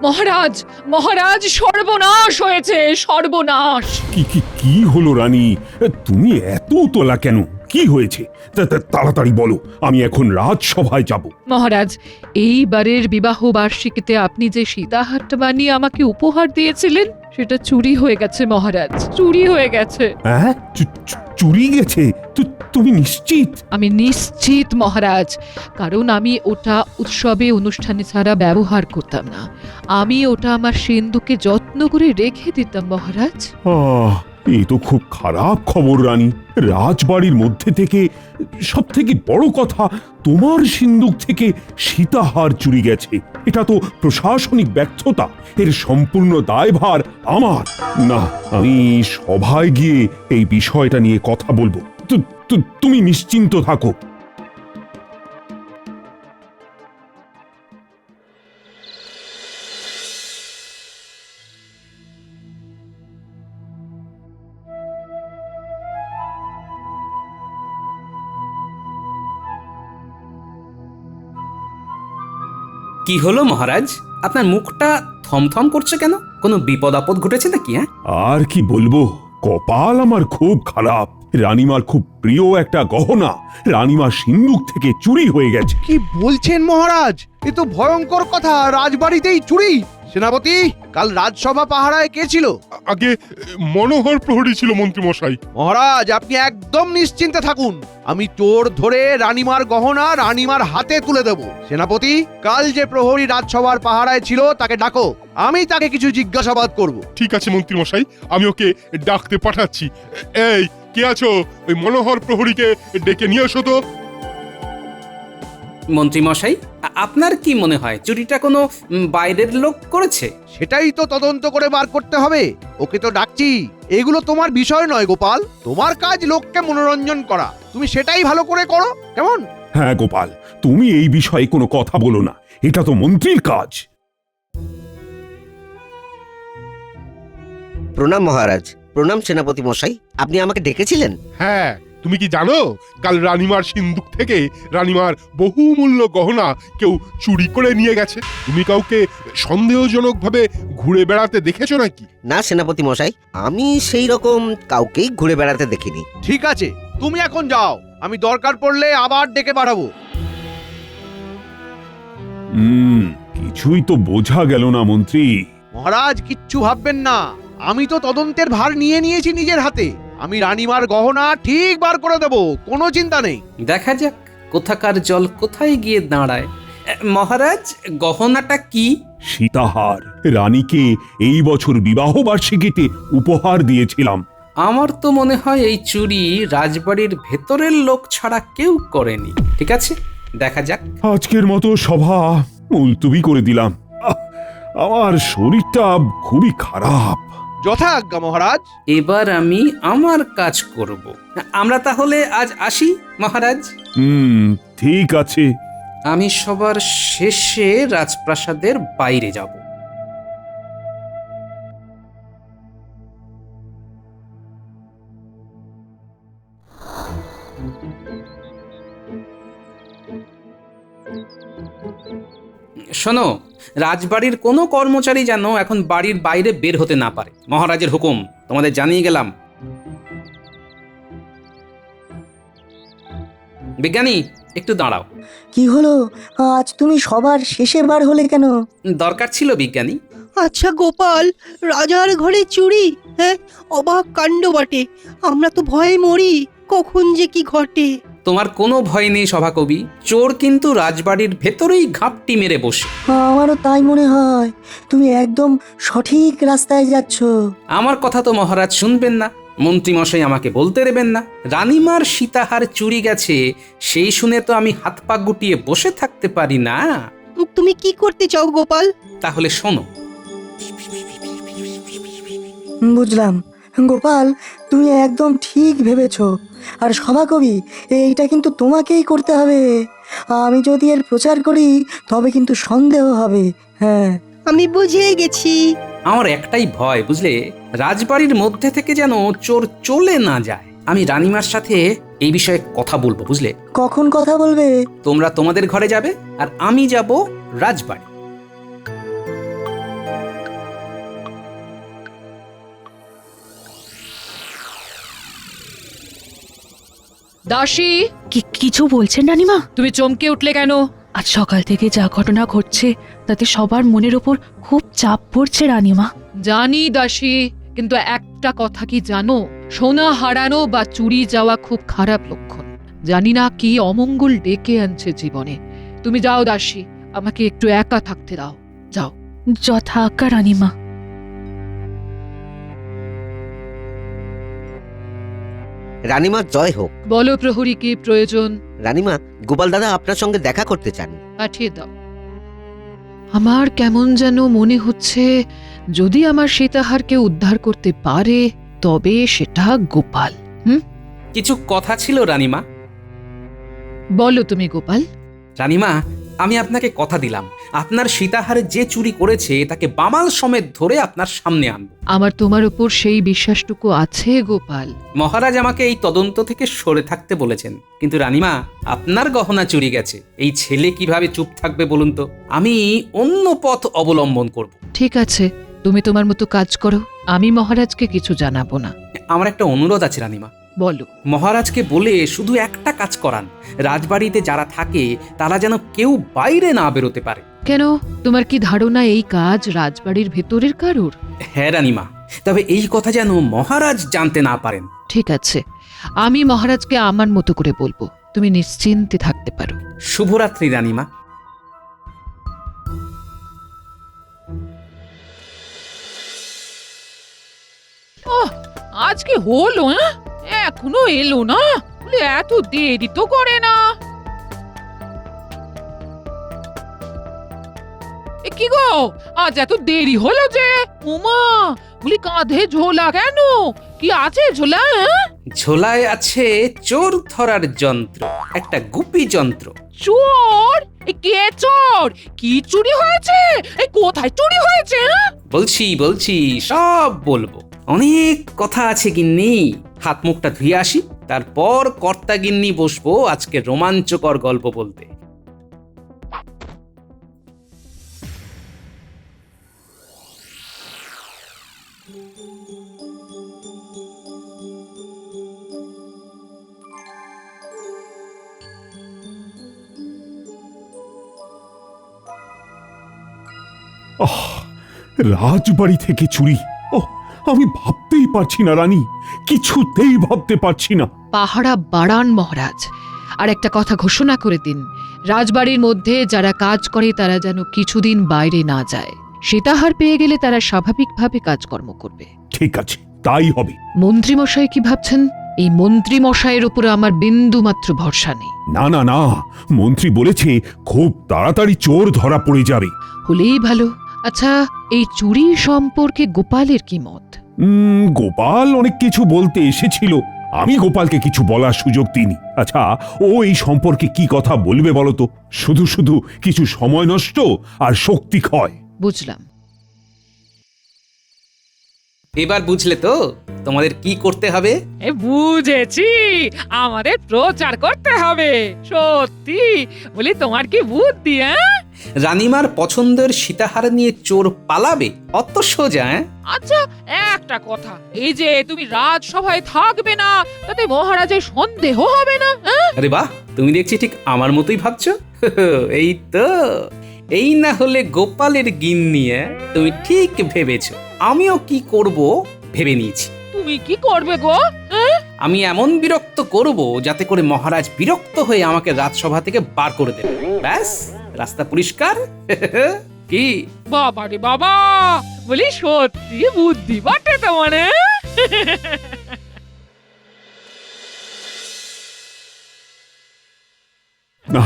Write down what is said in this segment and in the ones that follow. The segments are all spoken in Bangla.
মহারাজ, মহারাজ, সর্বনাশ হয়েছে, সর্বনাশ। কি কি কি হলো রানী? তুমি এত তোলা কেন? কি হয়েছে? তাড়াতাড়ি বলো, আমি এখন রাজসভায় যাব। মহারাজ, এইবারের বিবাহ বার্ষিকীতে আপনি যে সীতাহারটা বানিয়ে আমাকে উপহার দিয়েছিলেন সেটা চুরি হয়ে গেছে মহারাজ, চুরি হয়ে গেছে। হ্যাঁ, চুরি গেছে? তুমি নিশ্চিত? আমি নিশ্চিত মহারাজ, কারণ আমি ওটা উৎসবে অনুষ্ঠানে ছাড়া ব্যবহার করতাম না। আমি ওটা আমার সিন্ধুকে যত্ন করে রেখে দিতাম মহারাজ। এ তো খুব খারাপ খবর রানী। রাজবাড়ির মধ্যে থেকে সব থেকে বড় কথা, তোমার সিন্দুক থেকে সীতাহার চুরি গেছে। এটা তো প্রশাসনিক ব্যর্থতা। এর সম্পূর্ণ দায়ভার আমার। না, আমি সভায় গিয়ে এই বিষয়টা নিয়ে কথা বলবো। তুমি নিশ্চিন্ত থাকো। কি হলো মহারাজ, আপনার মুখটা থমথম করছে কেন? কোনো বিপদ আপদ ঘটেছে নাকি? হ্যাঁ, আর কি বলবো, কপাল আমার খুব খারাপ। রানীমার খুব প্রিয় একটা গহনা রানীমার সিন্দুক থেকে চুরি হয়ে গেছে। কি বলছেন মহারাজ? এ তো ভয়ঙ্কর কথা, রাজবাড়িতেই চুরি। সেনাপতি, কাল রাজসভা পাহারায় কে ছিল? আগে মনোহর প্রহরী ছিল মন্ত্রী মশাই। মহারাজ, আপনি একদম নিশ্চিন্তে থাকুন। আমি চোর ধরে রানীমার গহনা রানীমার হাতে তুলে দেব। সেনাপতি, কাল যে প্রহরী রাজসভার পাহারায় ছিল তাকে ডাকো, আমি তাকে কিছু জিজ্ঞাসাবাদ করব। ঠিক আছে মন্ত্রী মশাই, আমি ওকে ডাকতে পাঠাচ্ছি। এই, কে আছো? ওই মনোহর প্রহরীকে ডেকে নিয়ে এসো তো। মন্ত্রী মশাই, আপনার কি মনে হয় চুরিটা কোনো বাইরের লোক করেছে? সেটাই তো তদন্ত করে বার করতে হবে। ওকে তো ডাকছি। এগুলো তোমার বিষয় নয় গোপাল, তোমার কাজ লোককে মনোরঞ্জন করা। তুমি সেটাই ভালো করে করো, কেমন? হ্যাঁ গোপাল, তুমি এই বিষয়ে কোনো কথা বলো না, এটা তো মন্ত্রীর কাজ। প্রণাম মহারাজ। প্রণাম সেনাপতি মশাই, আপনি আমাকে ডেকেছিলেন? হ্যাঁ, তুমি কি জানো কাল রানীমার সিন্দুক থেকে রানীমার বহুমূল্য গহনা কেউ চুরি করে নিয়ে গেছে? তুমি কাউকে সন্দেহজনকভাবে ঘুরে বেড়াতে দেখেছো নাকি? না সেনাপতি মশাই, আমি সেই রকম কাউকেই ঘুরে বেড়াতে দেখিনি। ঠিক আছে, তুমি এখন যাও, আমি দরকার পড়লে আবার ডেকে পাঠাবো। কিছুই তো বোঝা গেল না মন্ত্রী। মহারাজ, কিচ্ছু ভাববেন না, আমি তো তদন্তের ভার নিয়ে নিয়েছি নিজের হাতে। আমি রানীমার গহনা ঠিক বার করে দেব, কোনো চিন্তা নেই। দেখা যাক কোথাকার জল কোথায় গিয়ে দাঁড়ায়। মহারাজ, গহনাটা কি? সীতাহার, রানীকে এই বছর বিবাহ বার্ষিকীতে উপহার দিয়েছিলাম। আমার তো মনে হয় এই চুরি রাজবাড়ির ভেতরের লোক ছাড়া কেউ করেনি। ঠিক আছে, দেখা যাক। আজকের মতো সভা মুলতুবি করে দিলাম। আমার শরীরটা খুবই খারাপ। যথাজ্ঞা মহারাজ। এবার আমি আমার কাজ করব। আমরা তাহলে আজ আসি মহারাজ। ঠিক আছে। আমি সবার শেষে রাজপ্রাসাদের বাইরে যাব। শোনো, রাজবাড়ির কোনো কর্মচারী যেন এখন বাড়ির বাইরে বের হতে না পারে। মহারাজের হুকুম, তোমাদের জানিয়ে গেলাম। বিজ্ঞানী, একটু দাঁড়াও। কি হলো? আজ তুমি সবার শেষে বার হলে কেন? দরকার ছিল বিজ্ঞানী। আচ্ছা গোপাল, রাজার ঘরে চুরি? হ্যাঁ, অবাক কাণ্ড বটে। আমরা তো ভয়ে মরি, কখন যে কি ঘটে। তোমার কোনো ভয় নেই সভাকবি, চোর কিন্তু রাজবাড়ির ভেতরেই ঘাপটি মেরে বসে। আমারও তাই মনে হয়। তুমি একদম সঠিক রাস্তায় যাচ্ছ। আমার কথা তো মহারাজ শুনবেন না, মন্ত্রীমশাই আমাকে বলতে দেবেন না। রানীমার সীতাহার চুরি গেছে সেই শুনে তো আমি হাত পা গুটিয়ে বসে থাকতে পারি না। তুমি কি করতে চাও গোপাল? তাহলে শোনো। বুঝলাম গোপাল, তুমি একদম ঠিক ভেবেছ। আর সভাকবি, এইটা কিন্তু তোমাকেই করতে হবে। আমি যদি এর প্রচার করি তবে কিন্তু সন্দেহ হবে। হ্যাঁ, আমি বুঝে গেছি। আমার একটাই ভয়, বুঝলে, রাজবাড়ির মধ্যে থেকে যেন চোর চলে না যায়। আমি রানীমার সাথে এই বিষয়ে কথা বলবো, বুঝলে। কখন কথা বলবে? তোমরা তোমাদের ঘরে যাবে আর আমি যাব রাজবাড়ি। দাসী, কিছু বলছেন রানীমা? তুমি চমকে উঠলে কেন? আজ সকাল থেকে যা ঘটনা ঘটছে তাতে সবার মনের ওপর খুব চাপ পড়ছে রানীমা। জানি দাসী, কিন্তু একটা কথা কি জানো, সোনা হারানো বা চুরি যাওয়া খুব খারাপ লক্ষণ। জানি না কি অমঙ্গল ডেকে আনছে জীবনে। তুমি যাও দাসী, আমাকে একটু একা থাকতে দাও, যাও। যথা আজ্ঞা রানীমা। রানীমার জয় হোক। বলো প্রহরী, কি প্রয়োজন? রানীমা, গোপাল দাদা আপনার সঙ্গে দেখা করতে চান। পাঠিয়ে দাও। আমার কেমন যেন মনে হচ্ছে, যদি আমার সীতাহারকে উদ্ধার করতে পারে তবে সেটা গোপাল। কিছু কথা ছিল রানীমা। বলো তুমি গোপাল। রানীমা, আমি আপনাকে কথা দিলাম, আপনার সীতাহার যে চুরি করেছে তাকে বামাল সমেত ধরে আপনার সামনে আনব। আমার তোমার উপর সেই বিশ্বাসটুকু আছে গোপাল। মহারাজ আমাকে এই তদন্ত থেকে সরে থাকতে বলেছেন, কিন্তু রানীমা, আপনার গহনা চুরি গেছে, এই ছেলে কিভাবে চুপ থাকবে বলুন তো? আমি অন্য পথ অবলম্বন করব। ঠিক আছে, তুমি তোমার মতো কাজ করো, আমি মহারাজকে কিছু জানাবো না। আমার একটা অনুরোধ আছে রানীমা। বলো। মহারাজকে বলে শুধু একটা কাজ করান, রাজবাড়িতে যারা থাকে তারা যেন কেউ বাইরে না বেরোতে পারে। কেন, তোমার কি ধারণা এই কাজ রাজবাড়ির ভেতরের কারোর? হ্যাঁ রানীমা, তবে এই কথা যেন মহারাজ জানতে না পারেন। ঠিক আছে, আমি মহারাজকে আমার মতো করে বলবো, তুমি নিশ্চিন্তে থাকতে পারো। শুভরাত্রি রানীমা। আজকে হলো, এখনো এলো না? এত দেরি তো করে না। কি গো, আজ এত দেরি হলো যে? উমা, বলি কাঁধে ঝোলা কেন? কি আছে ঝোলা? ঝোলায় আছে চোর ধরার যন্ত্র, একটা গুপি যন্ত্র। চোর? কে চোর? কি চুরি হয়েছে? কোথায় চুরি হয়েছে? বলছি সব বলবো। অনেক কথা আছে গিন্নি, হাত মুখটা ধুয়ে আসি, তারপর কর্তা গিন্নি বসবো আজকে রোমাঞ্চকর গল্প বলতে। আহ, রাজবাড়ি থেকে চুরি! ওহ, আমি ভাবতেই পারছি না রানী, কিছুতেই ভাবতে পারছি না। পাহারা বাড়ান মহারাজ, আর একটা কথা ঘোষণা করে দিন, রাজবাড়ির মধ্যে যারা কাজ করে তারা যেন কিছুদিন বাইরে না যায়। সীতাহার পেয়ে গেলে তারা স্বাভাবিকভাবে কাজকর্ম করবে। ঠিক আছে, তাই হবে। মন্ত্রী মশাই কি ভাবছেন? এই মন্ত্রী মশাইয়ের উপরে আমার বিন্দু মাত্র ভরসা নেই। না না না, মন্ত্রী বলেছে খুব তাড়াতাড়ি চোর ধরা পড়ে যাবে। হলেই ভালো। আচ্ছা, এই চুরি সম্পর্কে গোপালের কি মত? গোপাল অনেক কিছু বলতে এসেছিল, আমি গোপালকে কিছু বলার সুযোগ দিইনি। আচ্ছা, ও এই সম্পর্কে কি কথা বলবে বলতো? শুধু শুধু কিছু সময় নষ্ট আর শক্তি ক্ষয়। বুঝলাম। এবার বুঝলে তো তোমাদের কি করতে হবে? বুঝেছি, আমাদের প্রচার করতে হবে। সত্যি বলি, তোমার কি বুদ্ধি? রানীমার পছন্দের সীতাহার নিয়ে চোর পালাবে, অত সোজা? আচ্ছা, একটা কথা, এই যে তুমি রাজসভায় থাকবে না, তাতে মহারাজের সন্দেহ হবে না? আরে বাহ, তুমি দেখছি ঠিক আমার মতোই ভাবছো। এই তো, এই না হলে গোপালের গিন্নি। তুমি ঠিক ভেবেছো। আমিও কি করব ভেবে নিয়েছি। তুমি কি করবে গো? আমি এমন বিরক্ত করব যাতে করে মহারাজ বিরক্ত হয়ে আমাকে রাজসভা থেকে বার করে দেবে। ব্যাস, রাস্তা পরিষ্কার। কি বাবা রে বাবা, বলি সত্যি বুদ্ধি বটে তোমার। না,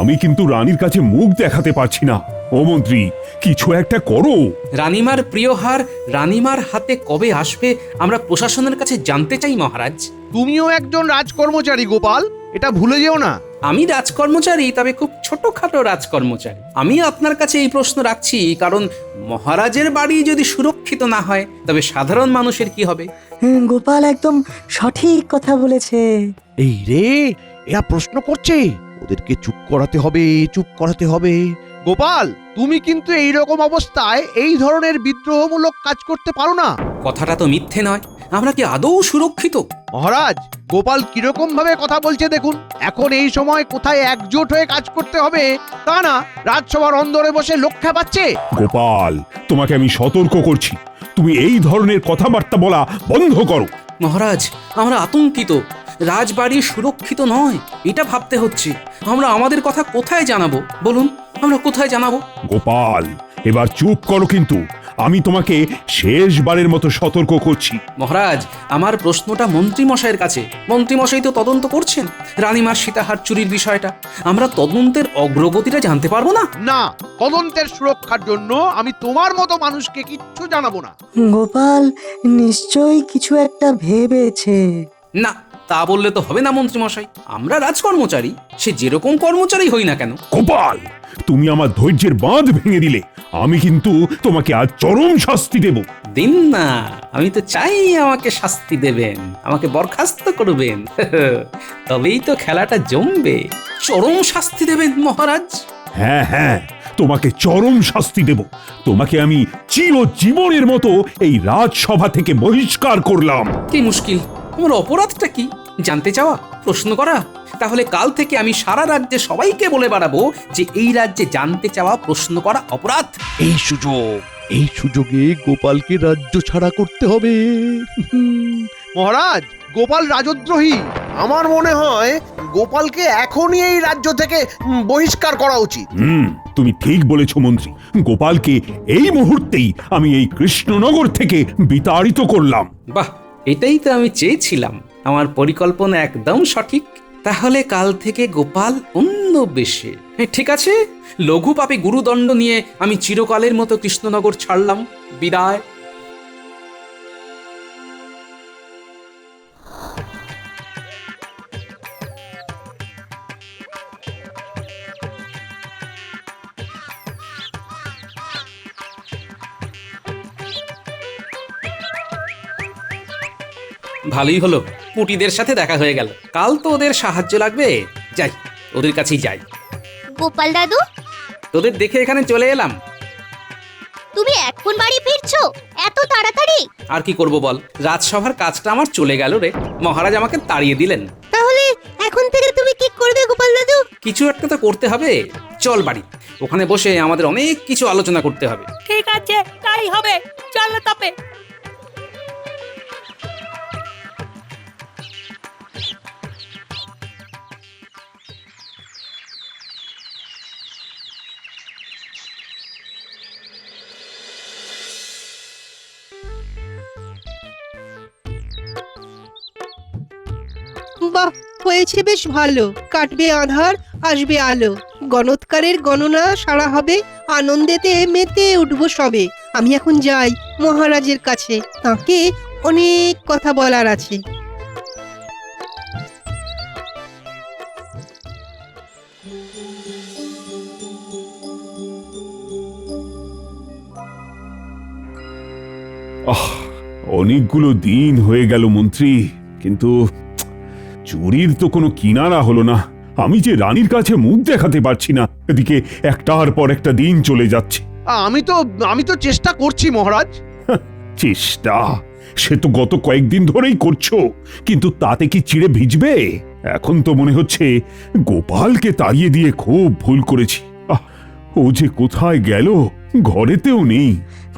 আমি কিন্তু রানীর কাছে মুখ দেখাতে পারছি না। ও মন্ত্রী, কিছু একটা করো। রানীমার প্রিয় হার রানীমার হাতে কবে আসবে আমরা প্রশাসনের কাছে জানতে চাই মহারাজ। তুমিও একজন রাজকর্মচারী গোপাল, এটা ভুলে যেও না। আমি রাজকর্মচারী, তবে খুব ছোটখাটো রাজকর্মচারী। আমি আপনার কাছে এই প্রশ্ন রাখছি কারণ মহারাজের বাড়ি যদি সুরক্ষিত না হয় তবে সাধারণ মানুষের কি হবে? গোপাল একদম সঠিক কথা বলেছে। এই রে, এরা প্রশ্ন করছে, ওদেরকে চুপ করাতে হবে, চুপ করাতে হবে। গোপাল, তুমি কিন্তু এই রকম অবস্থায় এই ধরনের বিদ্রোহমূলক কাজ করতে পারো না। কথাটা তো মিথ্যে নয়। আমরা কি আদৌ সুরক্ষিত? মহারাজ, গোপাল কিরকম ভাবে কথা বলছে দেখুন। এখন এই সময় কোথায় একজোট হয়ে কাজ করতে হবে তা না, রাজসভার অন্দরে বসে লক্ষ্য পাচ্ছে। গোপাল, তোমাকে আমি সতর্ক করছি, তুমি এই ধরনের কথাবার্তা বলা বন্ধ করো। মহারাজ, আমরা আতঙ্কিত। রাজবাড়ি সুরক্ষিত নয়, এটা ভাবতে হচ্ছে। আমরা আমাদের কথা কোথায় জানাবো বলুন? আমরা কোথায় জানাবো? গোপাল, এবার চুপ করো, কিন্তু আমি তোমাকে শেষবারের মতো সতর্ক করছি। মহারাজ, আমার প্রশ্নটা মন্ত্রী মশাইয়ের কাছে। মন্ত্রী মশাই তো তদন্ত করছেন রানীমার সীতাহার চুরির বিষয়টা। আমরা তদন্তের অগ্রগতিটা জানতে পারবো না? না, তদন্তের সুরক্ষার জন্য আমি তোমার মতো মানুষকে কিচ্ছু জানাবো না। গোপাল নিশ্চয়ই কিছু একটা ভেবেছে। না, তা বললে তো হবে না মন্ত্রী মশাই। আমরা রাজকর্মচারী, সে যেরকম কর্মচারী হই না কেন। গোপাল, তুমি আমার ধৈর্যের বাঁধ ভেঙে দিলে। আমি কিন্তু তোমাকে আজ চরম শাস্তি দেব। দিন না, আমি তো চাই আমাকে শাস্তি দেবেন, আমাকে বরখাস্ত করবেন। তবেই তো খেলাটা জমবে। চরম শাস্তি দেবেন মহারাজ? হ্যাঁ হ্যাঁ, তোমাকে চরম শাস্তি দেব। তোমাকে আমি চিরজীবনের মতো এই রাজসভা থেকে বহিষ্কার করলাম। কি মুশকিল, আমার অপরাধটা কি জানতে চাওয়া, প্রশ্ন করা? তাহলে কাল থেকে আমি সারা রাজ্যে সবাইকে বলে বেড়াবো যে এই রাজ্যে জানতে চাওয়া, প্রশ্ন করা অপরাধ। এই সুযোগে গোপালকে রাজ্য ছাড়া করতে হবে। মহারাজ, গোপাল রাজদ্রোহী। আমার মনে হয় গোপালকে এখনই এই রাজ্য থেকে বহিষ্কার করা উচিত। তুমি ঠিক বলেছ মন্ত্রী। গোপালকে এই মুহূর্তেই আমি এই কৃষ্ণনগর থেকে বিতাড়িত করলাম। বাহ, এটাই তো আমি চেয়েছিলাম। আমার পরিকল্পনা একদম সঠিক। তাহলে কাল থেকে গোপাল অন্য বেশে। ঠিক আছে, লঘু পাপে গুরুদণ্ড নিয়ে আমি চিরকালের মতো কৃষ্ণনগর ছাড়লাম। বিদায়। ভালোই হলো, পুটিদের সাথে দেখা হয়ে গেল। কাল তো ওদের সাহায্য লাগবে। যাই, ওদের কাছেই যাই। গোপাল দাদু, তোদের দেখে এখানে চলে এলাম। তুমি এখন বাড়ি ফিরছো এত তাড়াতাড়ি? আর কি করব বল, রাজসভার কাজটা আমার চলে গেল রে। মহারাজ আমাকে তাড়িয়ে দিলেন। তাহলে এখন থেকে তুমি কি করবে গোপাল দাদু? কিছু একটা তো করতে হবে। চল বাড়ি, ওখানে বসে আমাদের অনেক কিছু আলোচনা করতে হবে। ঠিক আছে, তাই হবে। চলো তবে। বাহ, হয়েছে বেশ ভালো। কাটবে আধার, আসবে আলো। গণৎকারের গণনা সারা হবে, আনন্দেতে মেতে উঠবো সবে। আমি এখন যাই মহারাজের কাছে, তাকে অনেক কথা বলার আছে। অনেকগুলো দিন হয়ে গেল মন্ত্রী, কিন্তু চুরির তো কোনো কিনারা হলো না। আমি যে রানীর কাছে মুখ দেখাতে পারছি না, এদিকে একটার পর একটা দিন চলে যাচ্ছে। আমি তো চেষ্টা করছি মহারাজ। চেষ্টা সে তো গত কয়েকদিন ধরেই করছো, কিন্তু তাতে কি চিড়ে ভিজবে? এখন তো মনে হচ্ছে গোপালকে তাড়িয়ে দিয়ে খুব ভুল করেছি। ও যে কোথায় গেল, ঘরেতেও নেই।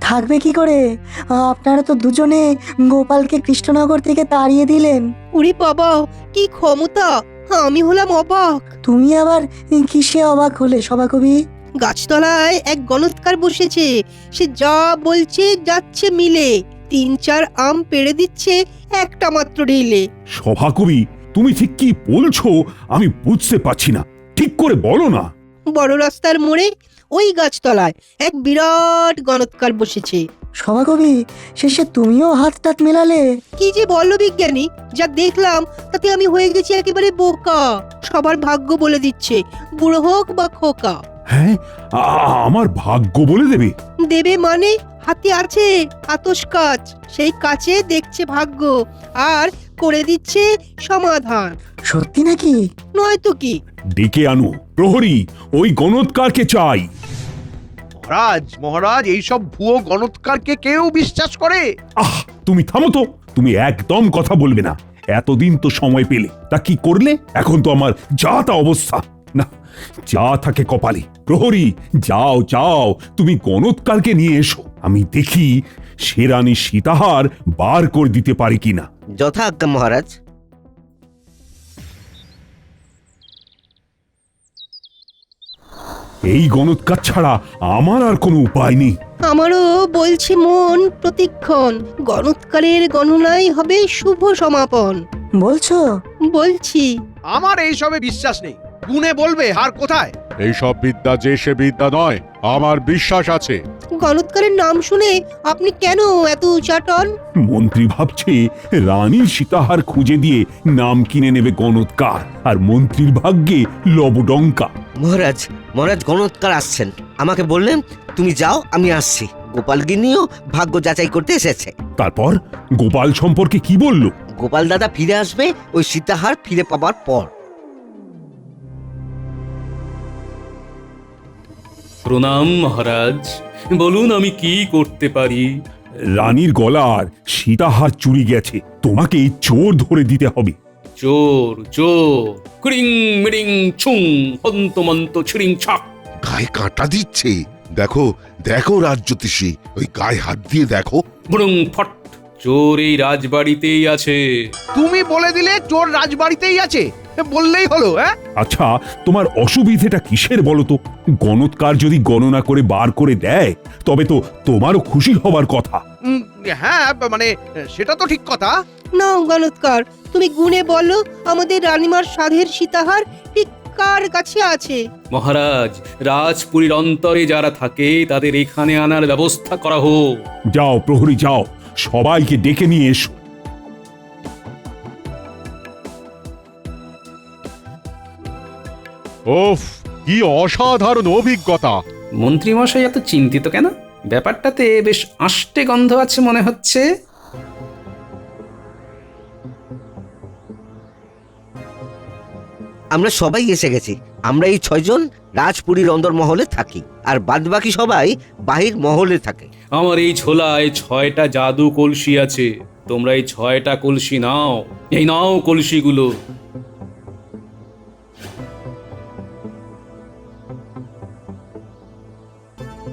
থাকবে কি করে? আপনারা তো দুজনে গোপালকে কৃষ্ণনগর থেকে তাড়িয়ে দিলেন। উরি বাবা, কি ক্ষমতা! আমি হলাম অবাক। তুমি আবার কিসে অবাক হলে সভাকবি? গাছতলায় এক গণৎকার বসেছে, সে যা বলছে যাচ্ছে মিলে। 3-4 আম পেড়ে দিচ্ছে একটা মাত্র ঢিলে। সভাকবি, তুমি ঠিক কি বলছো আমি বুঝতে পারছি না, ঠিক করে বলো না। বড় রাস্তার মোড়ে ওই গাছতলায় এক বিরাট গণৎকার বসেছে। সভাকবি, শেষে তুমিও হাত টাত মেলালে? কি যে বলো বিজ্ঞানী, যা দেখলাম তাতে আমি হয়ে গেছি একেবারে বোকা। সবার ভাগ্য বলে দিচ্ছে, বুড়ো হোক বা খোকা। হ্যাঁ, আমার ভাগ্য বলে দেবে? দেবে মানে হাতে আছে আতস কাচ, সেই কাছে দেখছে ভাগ্য আর করে দিচ্ছে সমাধান। সত্যি নাকি? নয় তো কি। ডেকে আনো প্রহরী, ওই গণৎকারকে চাই। মহারাজ মহারাজ এইসব ভুয়ো গণৎকারকে কেউ বিশ্বাস করে? আহ, তুমি থামো তো, তুমি একদম কথা বলবে না। এতদিন তো সময় পেলে, তা কি করলে? এখন তো আমার যা তা অবস্থা। না, যা থাকে কপালে। প্রহরী, যাও যাও, তুমি গণৎকারকে নিয়ে এসো, আমি দেখি সে রানী সীতাহার বার করে দিতে পারি কিনা। যথা আজ্ঞা মহারাজ। এই গণৎকার ছাড়া আমার আর কোনো উপায় নেই। আমারও বলছে মন প্রতিক্ষণ, গণৎকারের গণনাই হবে শুভ সমাপন। বলছো? বলছি। আমার এইসবে বিশ্বাস নেই। গুনে বলবে হার কোথায়? এইসব বিদ্যা যে সে বিদ্যা নয়, আমার বিশ্বাস আছে। গণৎকারের নাম শুনে আপনি কেন এত উচাটন? মন্ত্রী ভাবছে রানীর সীতাহার খুঁজে দিয়ে নাম কিনে নেবে গণৎকার, আর মন্ত্রীর ভাগ্যে লবডঙ্কা। মহারাজ মহারাজ গণৎকার আসছেন, আমাকে বললেন তুমি যাও, আমি আসছি। গোপালগিন্নিও ভাগ্য যাচাই করতে এসেছে। তারপর গোপাল সম্পর্কে কি বলল? গোপাল দাদা ফিরে আসবে ওই সীতাহার ফিরে পাবার পর। প্রণাম মহারাজ, বলুন আমি কি করতে পারি? রানীর গলার সীতাহার চুরি গেছে, তোমাকে চোর ধরে দিতে হবে। চোর চোর, ক্রিং মিরিং ছুং হন্তমন্ত ছিড়িং ছাক। গায়ে কাঁটা দিচ্ছে। দেখো দেখো রাজজ্যোতিষী, ওই গায়ে হাত দিয়ে দেখো। বুড়ুং ফট, চোর এই রাজবাড়িতেই আছে। তুমি বলে দিলে চোর রাজবাড়িতেই আছে, বললেই হলো। হ্যাঁ, আচ্ছা, তোমার অসুবিধেটা কিসের বলো তো? গণৎকার যদি গণনা করে বার করে দেয়, তবে তো তোমারও খুশি হবার কথা। হ্যাঁ, মানে সেটা তো ঠিক কথা। নাও গণৎকার, তুমি গুনে বলো আমাদের রানীমার সাধের সীতাহার ঠিক কার কাছে আছে। মহারাজ, রাজপুরীর অন্তরে যারা থাকে তাদের এখানে আনার ব্যবস্থা করা হোক। যাও প্রহরী, যাও, সবাইকে ডেকে নিয়ে এসো। ওফ, কি অসাধারণ অভিজ্ঞতা! মন্ত্রীমশাই এত চিন্তিত কেন? ব্যাপারটাতে বেশ আষ্টে গন্ধ আছে মনে হচ্ছে। আমরা সবাই এসে গেছি। আমরা এই 6 জন রাজপুরীর অন্দর মহলে থাকি, আর বাদবাকি সবাই বাহির মহলে থাকে। আমার এই ঝোলায় 6টা জাদু কলসি আছে। তোমরা এই 6টা কলসি নাও। এই নাও কলসিগুলো।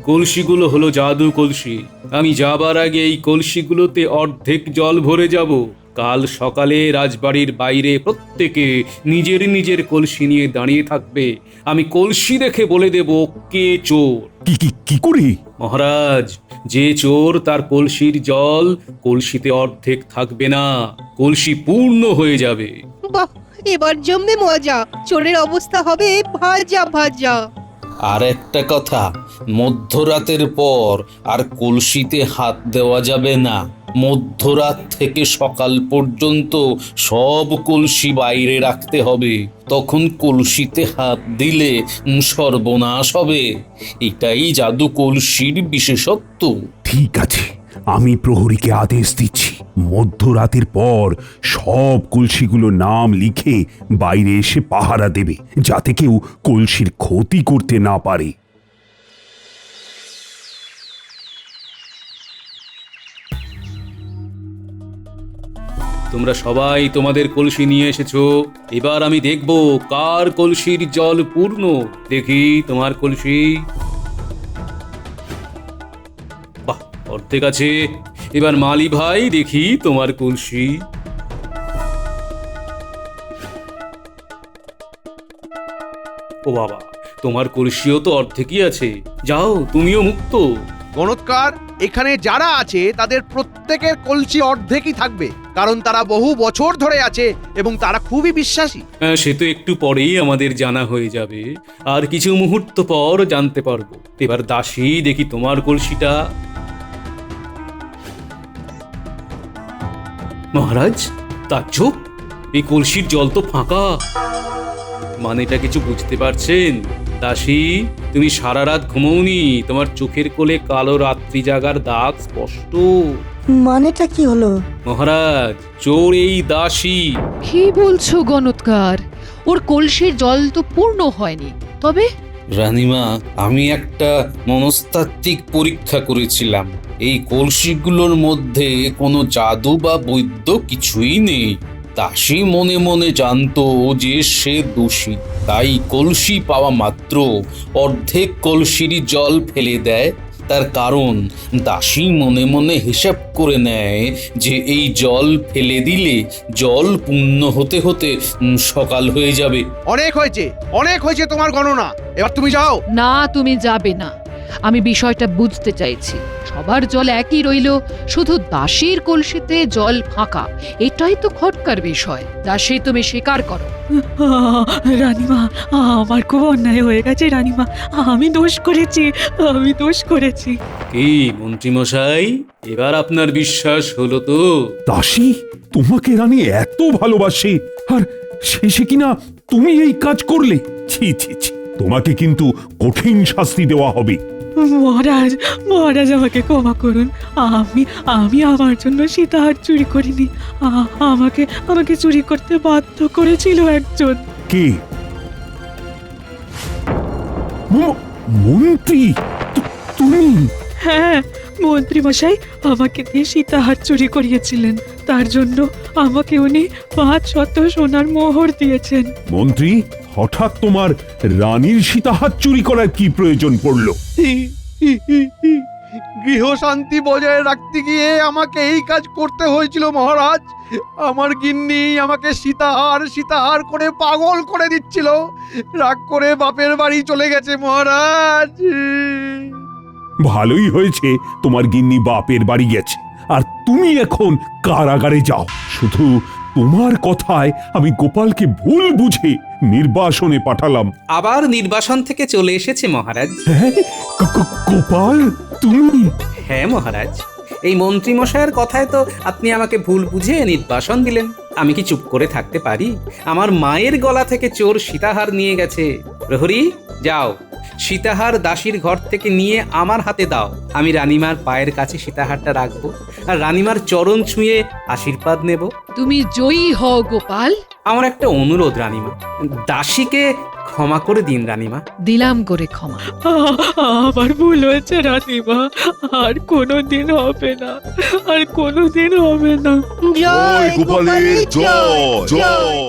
কলসিগুলো হলো জাদু কলসি। আমি যাবার আগে এই কলসিগুলোতে অর্ধেক জল ভরে যাব। কাল সকালে রাজবাড়ির বাইরে প্রত্যেকে নিজের নিজের কলসি নিয়ে দাঁড়িয়ে থাকবে। আমি কলসি দেখে বলে দেব কে চোর। কি কি কি করে? মহারাজ, যে চোর তার কলসির জল কলসিতে অর্ধেক থাকবে না, কলসি পূর্ণ হয়ে যাবে। বাহ, এবার জমবে মজা। চোরের অবস্থা হবে ভাজা ভাজা। আর একটা কথা, মধ্যরাতের পর আর কলসিতে হাত দেওয়া যাবে না। মধ্যরাত থেকে সকাল পর্যন্ত সব কলসি বাইরে রাখতে হবে। তখন কলসিতে হাত দিলে সর্বনাশ হবে। এটাই জাদু কলসির বিশেষত্ব। ঠিক আছে, আমি প্রহরীকে আদেশ দিচ্ছি, মধ্যরাতের পর সব কলসিগুলোর নাম লিখে বাইরে এসে পাহারা দেবে, যাতে কেউ কলসির ক্ষতি করতে না পারে। তোমরা সবাই তোমাদের কলসি নিয়ে এসেছো। এবার আমি দেখব কার কলসির জল পূর্ণ। দেখি তোমার কলসি। বাহ, অর্ধেক আছে। এবার মালি ভাই, দেখি তোমার কলসি। ও বাবা, তোমার কলসিও তো অর্ধেকই আছে। যাও, তুমিও মুক্ত। গণৎকার, এখানে যারা আছে তাদের প্রত্যেকের কলসি অর্ধেকই থাকবে, কারণ তারা বহু বছর ধরে আছে এবং তারা খুবই বিশ্বাসী। সে তো একটু পরেই আমাদের জানা হয়ে যাবে, আর কিছু মুহূর্ত পর জানতে পারবো। এবার দাসী, দেখি তোমার কলসিটা। মহারাজ, তাজ্জব, এই কলসির জল তো ফাঁকা। মানেটা কিছু বুঝতে পারছেন? দাসী, তুমি সারা রাত ঘুমোওনি। তোমার চোখের কোলে কালো রাত্রি জাগার দাগ স্পষ্ট। মানেটা কি হলো? মহারাজ, চোর এই দাসী। কি বলছো গণৎকার? ওর কলসির জল তো পূর্ণ হয়নি, তবে রানীমা, আমি একটা মনস্তাত্ত্বিক পরীক্ষা করেছিলাম। এই কলসিগুলোর মধ্যে কোনো জাদু বা বৈদ্য কিছুই নেই। দাসী মনে মনে জানতো যে সে দোষী, তাই কলসি পাওয়া মাত্র অর্ধেক কলসিরই জল ফেলে দেয়। তার কারণ দাসী মনে মনে হিসাব করে নেয় যে এই জল ফেলে দিলে জল পূর্ণ হতে হতে সকাল হয়ে যাবে। অনেক হয়েছে তোমার গণনা, এবার তুমি যাও। না, তুমি যাবে না। আমি বিষয়টা বুঝতে চাইছি। সবার জল একই রইল, শুধু দাসীর কলসিতে জল ফাঁকা। এটাই তো খটকার বিষয়। দাসী, তুমি স্বীকার করো। রানীমা, আমার খুব অন্যায় হয়ে গেছে রানীমা। আমি দোষ করেছি। কি মন্ত্রীমশাই, এবার আপনার বিশ্বাস হলো তো? দাসী তোমাকে রানী এত ভালোবাসে, আর শেষে কিনা তুমি এই কাজ করলে? ছি ছি ছি, তোমাকে কিন্তু কঠিন শাস্তি দেওয়া হবে। মহারাজ আমাকে ক্ষমা করুন। আমি আমার জন্য সীতাহার চুরি করিনি। আমাকে চুরি করতে বাধ্য করেছিল একজন। কে? মন্ত্রী? তুমি? হ্যাঁ, মন্ত্রী মশাই আমাকে দিয়ে সীতাহার চুরি করিয়েছিলেন। তার জন্য আমাকে উনি 500 সোনার মোহর দিয়েছেন। মন্ত্রী, হঠাৎ তোমার রানীর সীতাহার চুরি করার কি প্রয়োজন পড়লো? গৃহ শান্তি বজায় রাখতে গিয়ে আমাকে এই কাজ করতে হয়েছিল মহারাজ। আমার গিন্নি আমাকে সীতাহার করে পাগল করে দিচ্ছিল। রাগ করে বাপের বাড়ি চলে গেছে মহারাজ। ভালোই হয়েছে তোমার গিন্নি বাপের বাড়ি গেছে, আর তুমি এখন কারাগারে যাও। শুধু তোমার কথায় আমি গোপালকে ভুল বুঝে নির্বাসনে পাঠালাম। আবার নির্বাসন থেকে চলে এসেছে মহারাজ। হ্যাঁ? গোপাল, তুমি? হ্যাঁ মহারাজ, এই মন্ত্রী মশাইয়ের কথায় তো আপনি আমাকে ভুল বুঝে নির্বাসন দিলেন। আমি কি চুপ করে থাকতে পারি? আমার মায়ের গলা থেকে চোর সীতাহার নিয়ে গেছে। প্রহরী, যাও, সীতাহার দাসীর ঘর থেকে নিয়ে আমার হাতে দাও। আমি রানীমার পায়ের কাছে সীতাহারটা রাখবো, আর রানীমার চরণ ছুঁয়ে আশীর্বাদ নেব। তুমি জয়ী হও গোপাল। আমার একটা অনুরোধ রানীমা, দাসীকে ক্ষমা করে দিন রানীমা। দিলাম করে ক্ষমা। আমার ভুল হয়েছে রানীমা, আর কোনোদিন হবে না। জয় গোপালের জয় জয়।